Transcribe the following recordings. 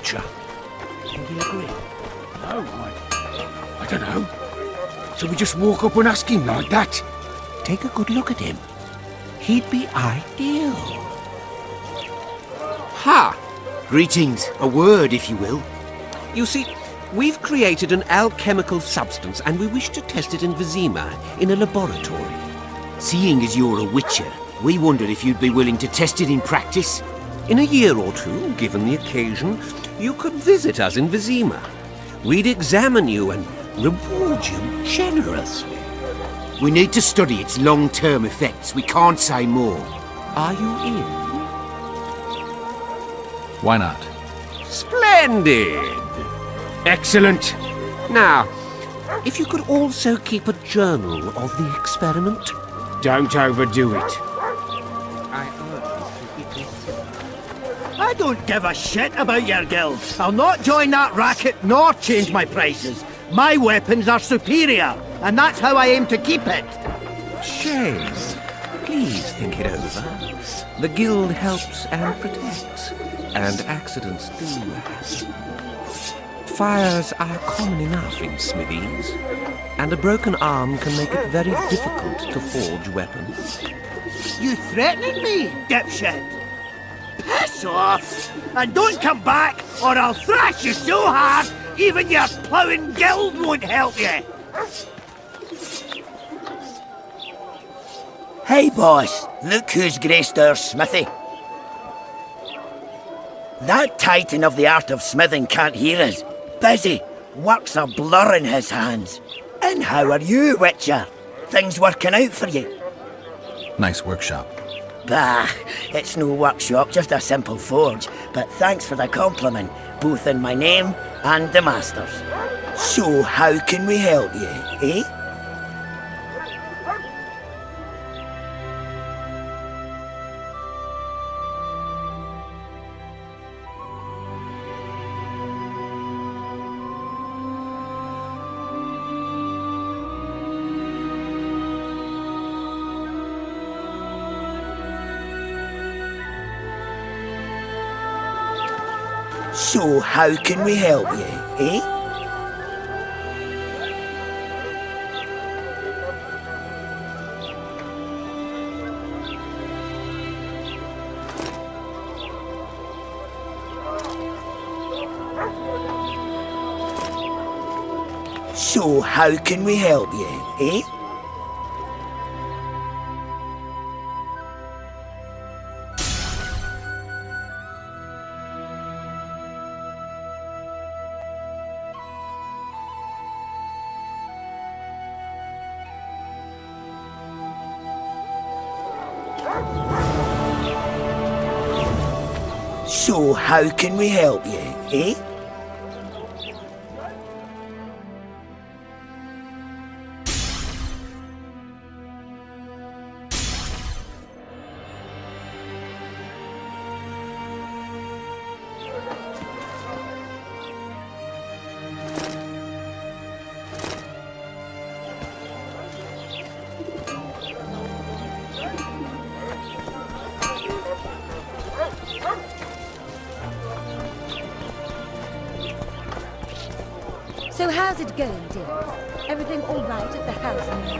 butcher. Think he'll agree? No, I don't know. So we just walk up and ask him like that? Take a good look at him. He'd be ideal. Ha! Greetings. A word, if you will. You see, we've created an alchemical substance and we wish to test it in Vizima, in a laboratory. Seeing as you're a witcher, we wondered if you'd be willing to test it in practice. In a year or two, given the occasion, you could visit us in Vizima. We'd examine you and reward you generously. We need to study its long-term effects. We can't say more. Are you in? Why not? Splendid! Excellent. Now, if you could also keep a journal of the experiment. Don't overdo it. I don't give a shit about your guild. I'll not join that racket nor change my prices. My weapons are superior, and that's how I aim to keep it. Shame. Please think it over. The guild helps and protects, and accidents do happen. Fires are common enough in smithies, and a broken arm can make it very difficult to forge weapons. You threatening me, dipshit? Piss off! And don't come back, or I'll thrash you so hard, even your ploughing guild won't help you! Hey, boss. Look who's graced our smithy. That titan of the art of smithing can't hear us. Busy. Work's a blur in his hands. And how are you, Witcher? Things working out for you? Nice workshop. Bah, it's no workshop, just a simple forge. But thanks for the compliment, both in my name and the master's. So how can we help you, eh? So how can we help you, eh? So how can we help you, eh? So how can we help you, eh? So how's it going, dear? Everything all right at the house now?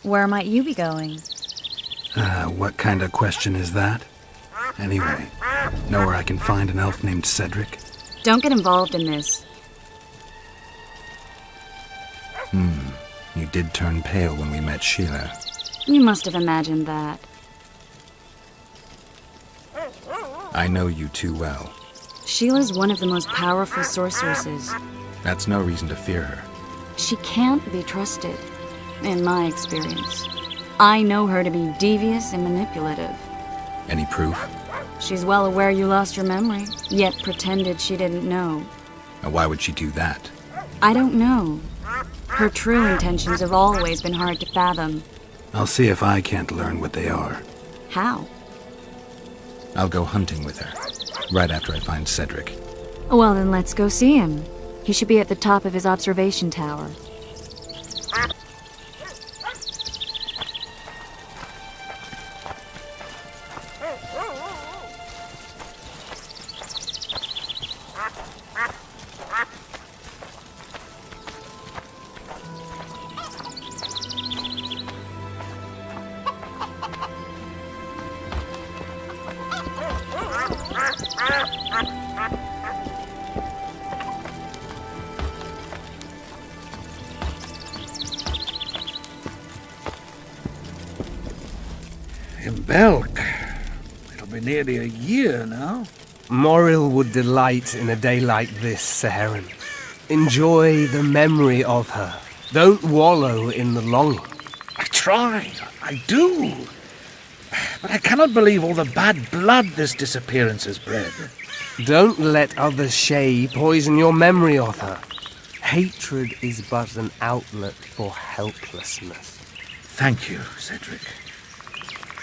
Where might you be going? What kind of question is that? Anyway, know where I can find an elf named Cedric? Don't get involved in this. You did turn pale when we met Sheila. You must have imagined that. I know you too well. Sheila's one of the most powerful sorceresses. That's no reason to fear her. She can't be trusted, in my experience. I know her to be devious and manipulative. Any proof? She's well aware you lost your memory, yet pretended she didn't know. And why would she do that? I don't know. Her true intentions have always been hard to fathom. I'll see if I can't learn what they are. How? I'll go hunting with her. Right after I find Cedric. Well, then let's go see him. He should be at the top of his observation tower. In Belk. It'll be nearly a year now. Moril would delight in a day like this, Saharan. Enjoy the memory of her. Don't wallow in the longing. I try. I do. But I cannot believe all the bad blood this disappearance has bred. Don't let other Shay poison your memory of her. Hatred is but an outlet for helplessness. Thank you, Cedric.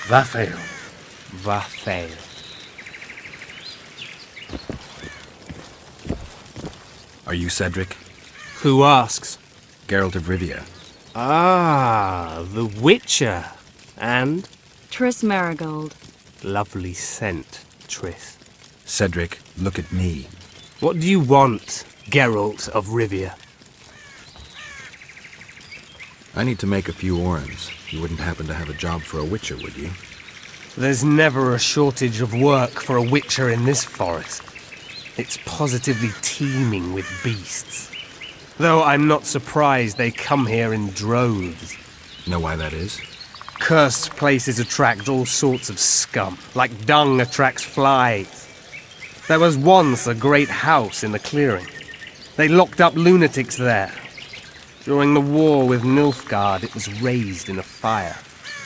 Vafael. Vafael. Are you Cedric? Who asks? Geralt of Rivia. Ah, the Witcher. And? Triss Marigold. Lovely scent, Triss. Cedric, look at me. What do you want, Geralt of Rivia? I need to make a few orens. You wouldn't happen to have a job for a Witcher, would you? There's never a shortage of work for a Witcher in this forest. It's positively teeming with beasts. Though I'm not surprised they come here in droves. Know why that is? Cursed places attract all sorts of scum, like dung attracts flies. There was once a great house in the clearing. They locked up lunatics there. During the war with Nilfgaard, it was raised in a fire.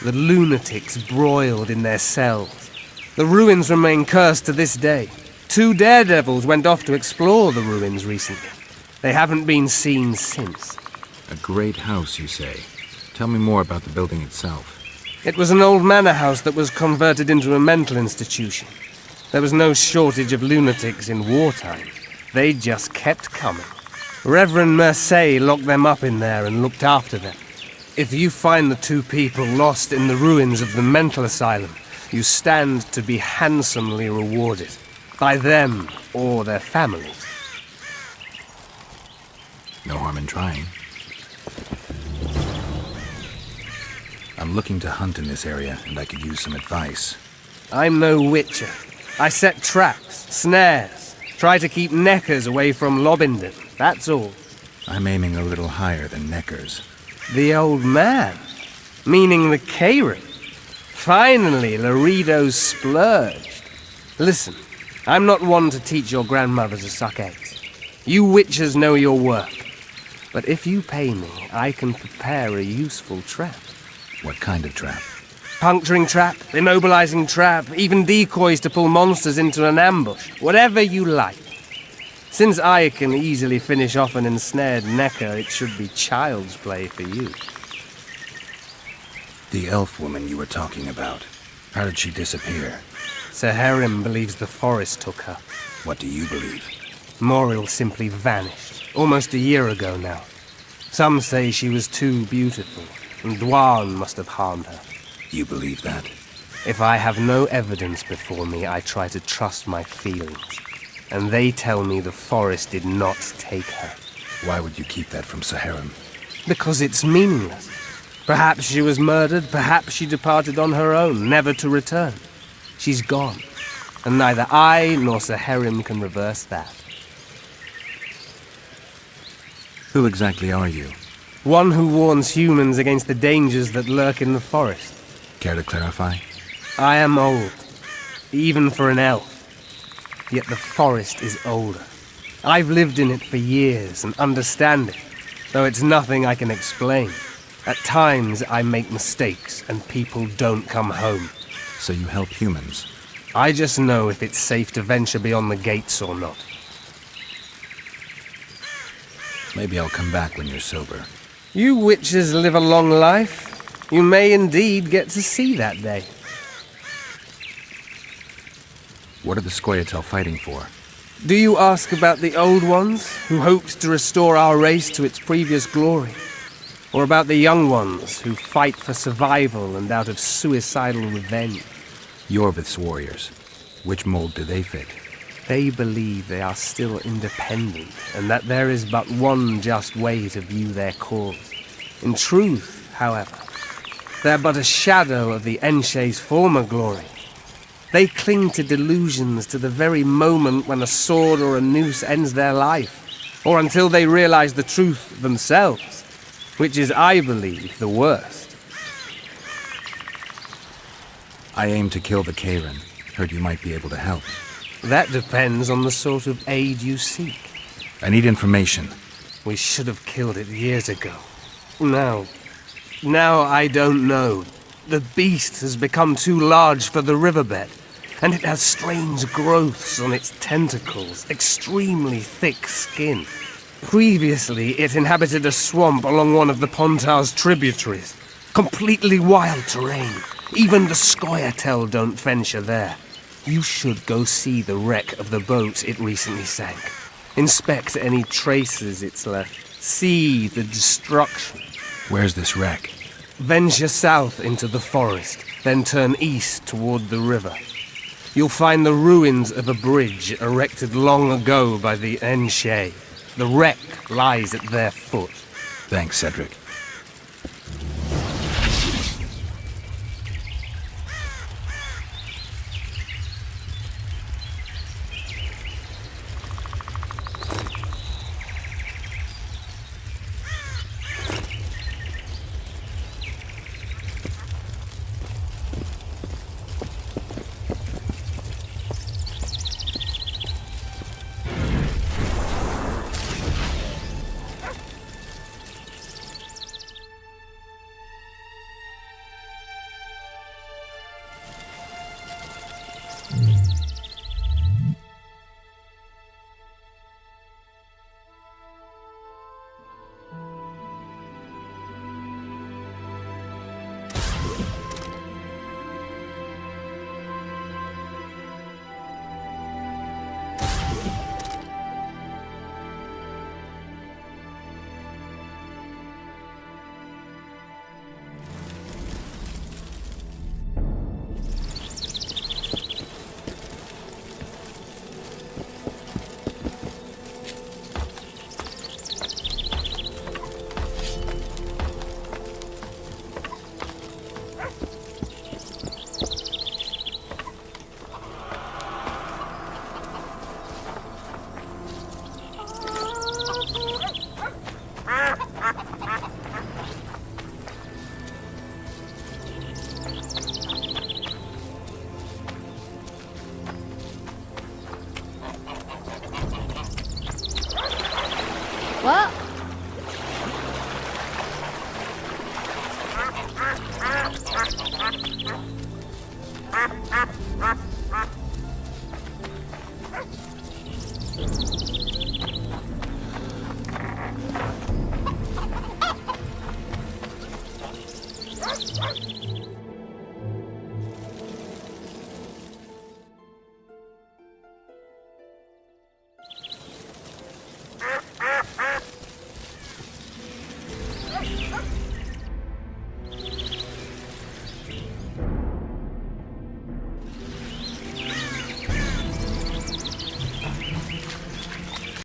The lunatics broiled in their cells. The ruins remain cursed to this day. 2 daredevils went off to explore the ruins recently. They haven't been seen since. A great house, you say. Tell me more about the building itself. It was an old manor house that was converted into a mental institution. There was no shortage of lunatics in wartime. They just kept coming. Reverend Mercier locked them up in there and looked after them. If you find the 2 people lost in the ruins of the mental asylum, you stand to be handsomely rewarded. By them or their families. No harm in trying. I'm looking to hunt in this area, and I could use some advice. I'm no witcher. I set traps, snares, try to keep neckers away from Lobinden, that's all. I'm aiming a little higher than Neckers. The old man? Meaning the Karen? Finally, Laredo's splurged. Listen, I'm not one to teach your grandmother to suck eggs. You witchers know your work. But if you pay me, I can prepare a useful trap. What kind of trap? Puncturing trap, immobilizing trap, even decoys to pull monsters into an ambush. Whatever you like. Since I can easily finish off an ensnared Necker, it should be child's play for you. The elf woman you were talking about. How did she disappear? Saharim believes the forest took her. What do you believe? Moril simply vanished, almost a year ago now. Some say she was too beautiful, and Dwan must have harmed her. You believe that? If I have no evidence before me, I try to trust my feelings. And they tell me the forest did not take her. Why would you keep that from Saharim? Because it's meaningless. Perhaps she was murdered, perhaps she departed on her own, never to return. She's gone, and neither I nor Saharim can reverse that. Who exactly are you? One who warns humans against the dangers that lurk in the forest. Care to clarify? I am old, even for an elf. Yet the forest is older. I've lived in it for years and understand it, though it's nothing I can explain. At times I make mistakes and people don't come home. So you help humans? I just know if it's safe to venture beyond the gates or not. Maybe I'll come back when you're sober. You witches live a long life. You may indeed get to see that day. What are the Scoia'tael fighting for? Do you ask about the old ones, who hoped to restore our race to its previous glory? Or about the young ones, who fight for survival and out of suicidal revenge? Yorvith's warriors. Which mold do they fit? They believe they are still independent, and that there is but one just way to view their cause. In truth, however, they're but a shadow of the Enshe's former glory. They cling to delusions to the very moment when a sword or a noose ends their life, or until they realize the truth themselves, which is, I believe, the worst. I aim to kill the Karen. Heard you might be able to help. That depends on the sort of aid you seek. I need information. We should have killed it years ago. Now I don't know. The beast has become too large for the riverbed, and it has strange growths on its tentacles, extremely thick skin. Previously, it inhabited a swamp along one of the Pontar's tributaries. Completely wild terrain. Even the Scoia'tael don't venture there. You should go see the wreck of the boat it recently sank. Inspect any traces it's left. See the destruction. Where's this wreck? Venture south into the forest, then turn east toward the river. You'll find the ruins of a bridge erected long ago by the Enshe. The wreck lies at their foot. Thanks, Cedric. What?